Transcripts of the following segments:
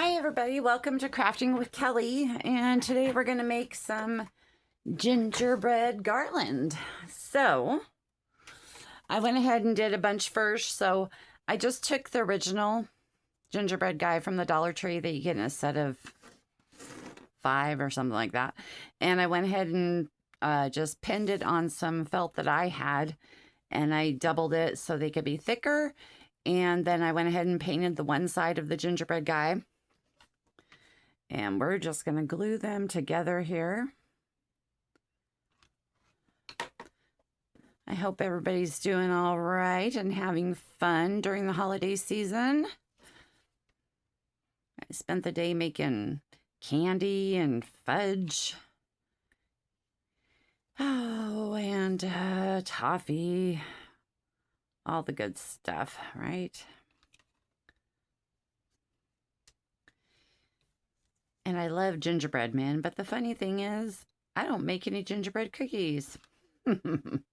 Hi everybody, welcome to Crafting with Kelly, and today we're going to make some gingerbread garland. So, I went ahead and did a bunch first, so I just took the original gingerbread guy from the Dollar Tree that you get in a set of 5 or something like that, and I went ahead and just pinned it on some felt that I had, and I doubled it so they could be thicker, and then I went ahead and painted the one side of the gingerbread guy. And we're just going to glue them together here. I hope everybody's doing all right and having fun during the holiday season. I spent the day making candy and fudge. Oh, and toffee. All the good stuff, right? And I love gingerbread men, but the funny thing is, I don't make any gingerbread cookies. They're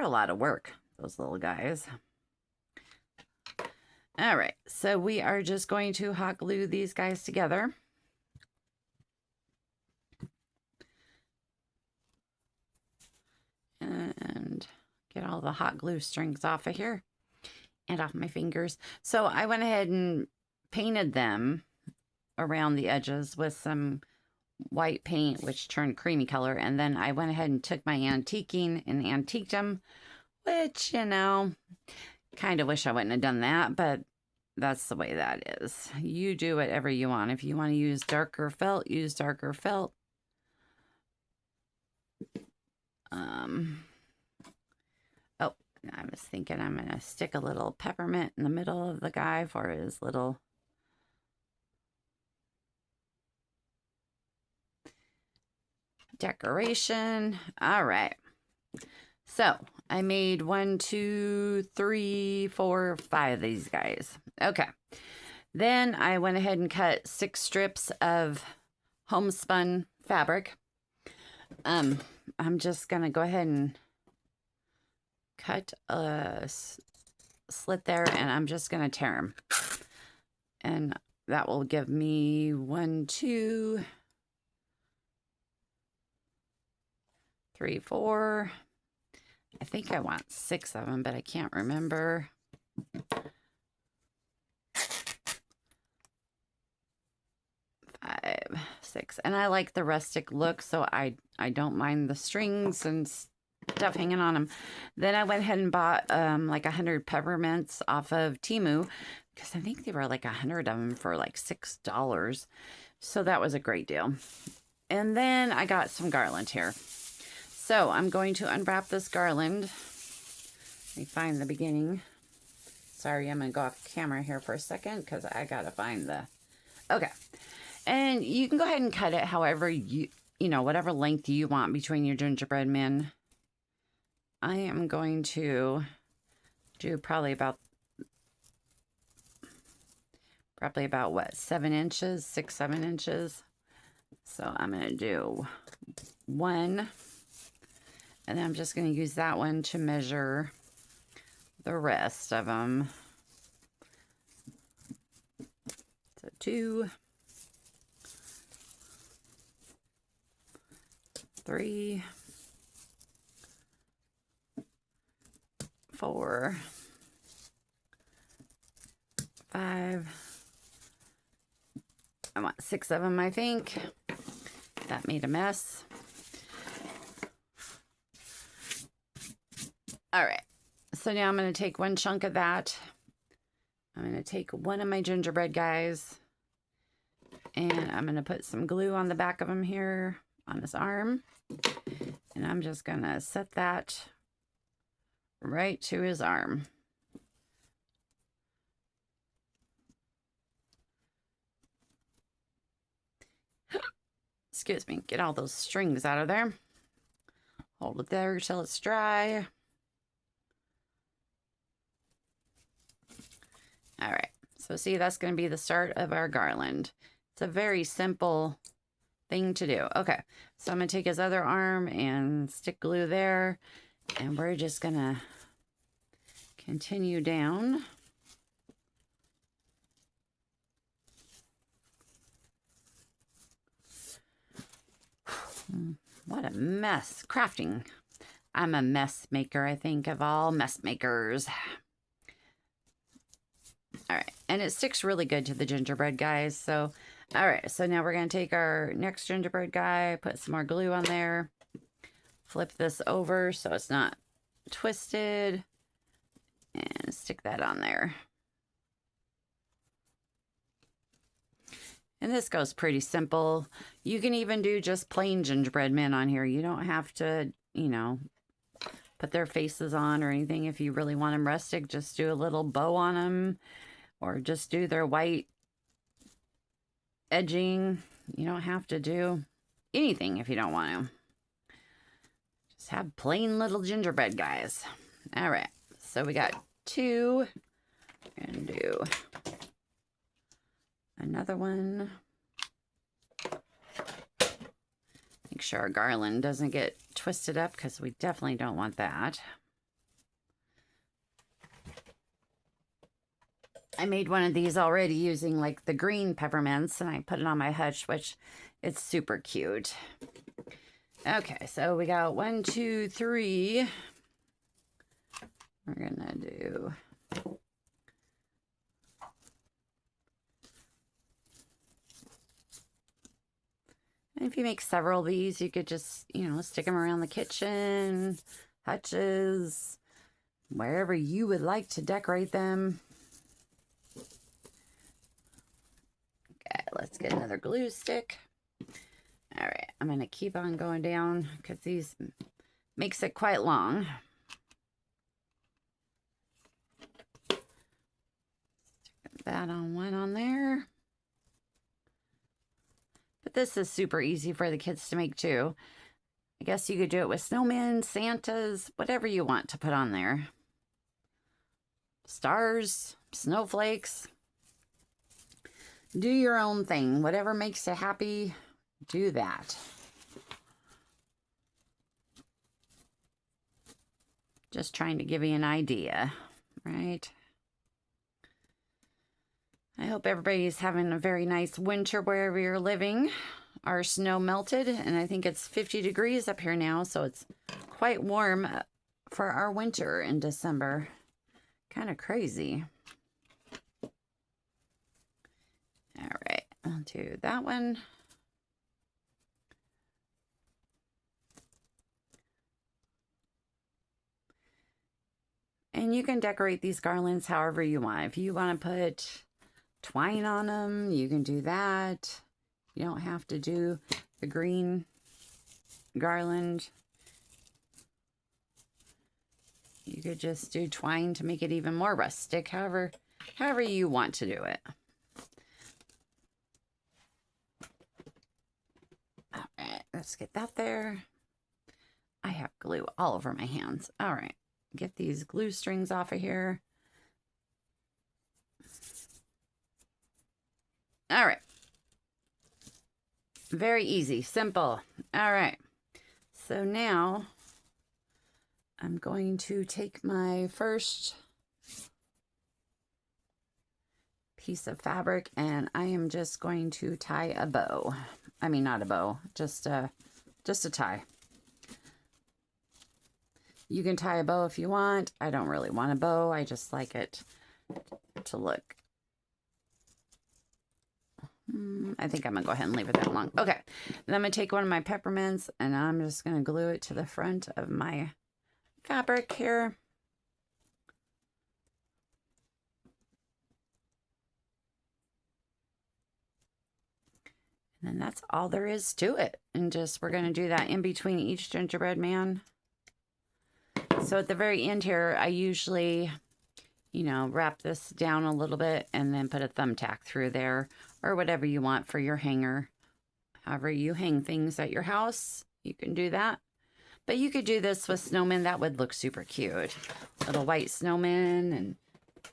a lot of work, those little guys. All right, so we are just going to hot glue these guys together. And get all the hot glue strings off of here and off my fingers. So I went ahead and painted them around the edges with some white paint, which turned creamy color, and then I went ahead and took my antiquing and antiqued them, which, you know, kind of wish I wouldn't have done that, but that's the way that is. You do whatever you want. If you want to use darker felt, use darker felt. Oh, I was thinking I'm going to stick a little peppermint in the middle of the guy for his little decoration. All right. So I made 1, 2, 3, 4, 5 of these guys. Okay. Then I went ahead and cut 6 strips of homespun fabric. I'm just going to go ahead and cut a slit there, and I'm just going to tear them. And that will give me 1, 2, 3, 4. I think I want 6 of them, but I can't remember. 5, 6. And I like the rustic look, so I don't mind the strings and stuff hanging on them. Then I went ahead and bought like 100 peppermints off of Temu, because I think they were like 100 of them for like $6. So that was a great deal. And then I got some garland here. So I'm going to unwrap this garland. Let me find the beginning. Sorry, I'm going to go off camera here for a second because I got to find the... Okay. And you can go ahead and cut it however you know, whatever length you want between your gingerbread men. I am going to do probably about what, 7 inches, 6, 7 inches. So I'm going to do 1. And then I'm just going to use that one to measure the rest of them. So 2, 3, 4, 5. I want 6 of them, I think. That made a mess. All right, so now I'm going to take 1 chunk of that. I'm going to take one of my gingerbread guys, and I'm going to put some glue on the back of him here on his arm, and I'm just going to set that right to his arm. Excuse me, get all those strings out of there. Hold it there till it's dry. All right, so see, that's going to be the start of our garland. It's a very simple thing to do. Okay, so I'm going to take his other arm and stick glue there, and we're just going to continue down. What a mess. Crafting. I'm a mess maker, I think, of all mess makers. All right. And it sticks really good to the gingerbread, guys. So, all right. So now we're going to take our next gingerbread guy, put some more glue on there, flip this over so it's not twisted, and stick that on there. And this goes pretty simple. You can even do just plain gingerbread men on here. You don't have to, you know, put their faces on or anything. If you really want them rustic, just do a little bow on them, or just do their white edging. You don't have to do anything if you don't want to. Just have plain little gingerbread guys. All right, so we got 2. We're gonna do another one. Make sure our garland doesn't get twisted up, because we definitely don't want that. I made one of these already using like the green peppermints, and I put it on my hutch, which it's super cute. Okay, so we got 1, 2, 3. We're gonna do and if you make several of these, you could just, you know, stick them around the kitchen, hutches, wherever you would like to decorate them. Okay, let's get another glue stick. All right, I'm going to keep on going down because these makes it quite long. Stick that on one on there. But this is super easy for the kids to make too. I guess you could do it with snowmen, Santas, whatever you want to put on there. Stars, snowflakes. Do your own thing. Whatever makes you happy, do that. Just trying to give you an idea, right? I hope everybody's having a very nice winter wherever you're living. Our snow melted, and I think it's 50 degrees up here now, so it's quite warm for our winter in December. Kind of crazy. All right, I'll do that one. And you can decorate these garlands however you want. If you want to put twine on them, you can do that. You don't have to do the green garland. You could just do twine to make it even more rustic, however you want to do it. All right, let's get that there. I have glue all over my hands. All right, get these glue strings off of here. All right. Very easy, simple. All right. So now I'm going to take my first piece of fabric, and I am just going to tie a bow. I mean, not a bow, just a tie. You can tie a bow if you want. I don't really want a bow. I just like it to look. I think I'm going to go ahead and leave it that long. Okay. Then I'm going to take one of my peppermints, and I'm just going to glue it to the front of my fabric here. And then that's all there is to it. And just, we're going to do that in between each gingerbread man. So at the very end here, I usually, you know, wrap this down a little bit and then put a thumbtack through there, or whatever you want for your hanger. However you hang things at your house, you can do that. But you could do this with snowmen. That would look super cute. Little white snowmen and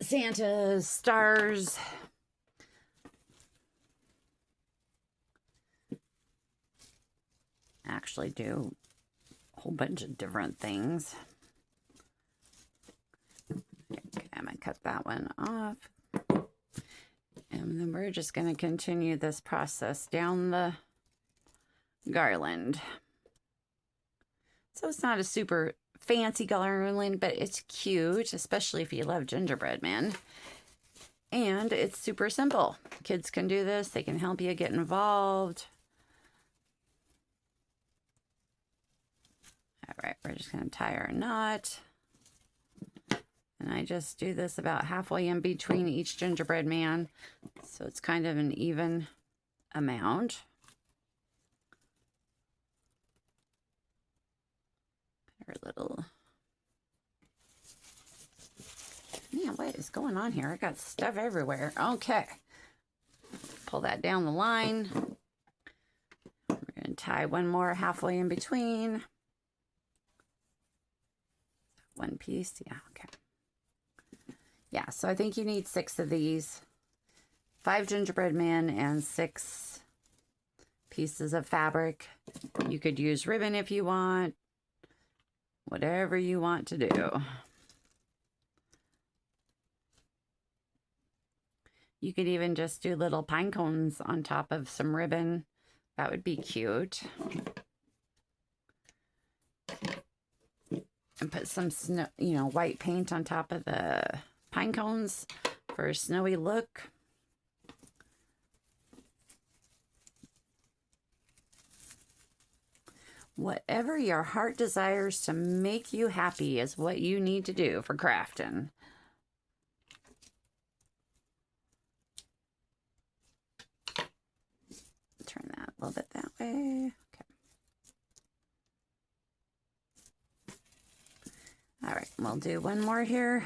Santas, stars. Actually do a whole bunch of different things. Okay, I'm going to cut that one off. And then we're just going to continue this process down the garland. So it's not a super fancy garland, but it's cute, especially if you love gingerbread man. And it's super simple. Kids can do this. They can help you get involved. All right, we're just going to tie our knot. And I just do this about halfway in between each gingerbread man. So it's kind of an even amount. Our little... Man, what is going on here? I got stuff everywhere. Okay. Pull that down the line. We're going to tie one more halfway in between. One piece. Yeah, okay. Yeah, so I think you need 6 of these. 5 gingerbread men and 6 pieces of fabric. You could use ribbon if you want. Whatever you want to do. You could even just do little pine cones on top of some ribbon. That would be cute. And put some snow, white paint on top of the pine cones for a snowy look. Whatever your heart desires to make you happy is what you need to do for crafting. Turn that a little bit that way. Okay. All right, we'll do one more here.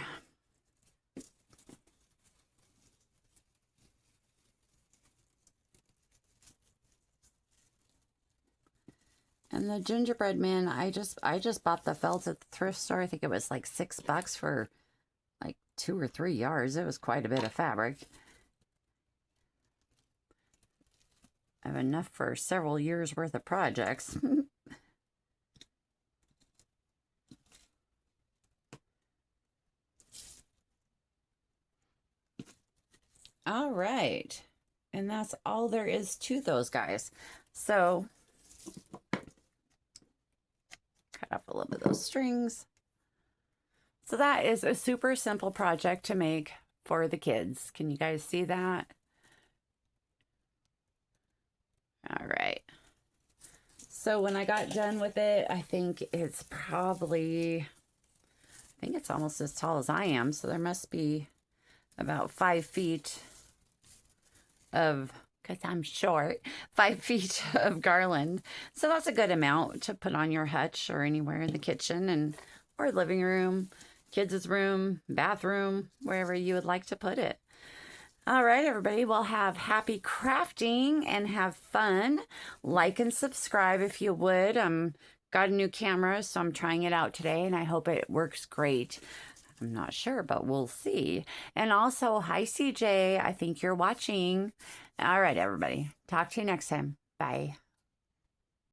And the gingerbread man, I just bought the felt at the thrift store. I think it was like $6 for like 2 or 3 yards. It was quite a bit of fabric. I have enough for several years worth of projects. All right. And that's all there is to those guys. So cut off a little bit of those strings. So that is a super simple project to make for the kids. Can you guys see that? All right. So when I got done with it, I think it's almost as tall as I am. So there must be about 5 feet of, because I'm short, 5 feet of garland. So that's a good amount to put on your hutch or anywhere in the kitchen or living room, kids' room, bathroom, wherever you would like to put it. All right, everybody, well, have happy crafting and have fun. Like and subscribe if you would. Got a new camera, so I'm trying it out today, and I hope it works great. I'm not sure, but we'll see. And also, hi, CJ. I think you're watching. All right, everybody. Talk to you next time. Bye.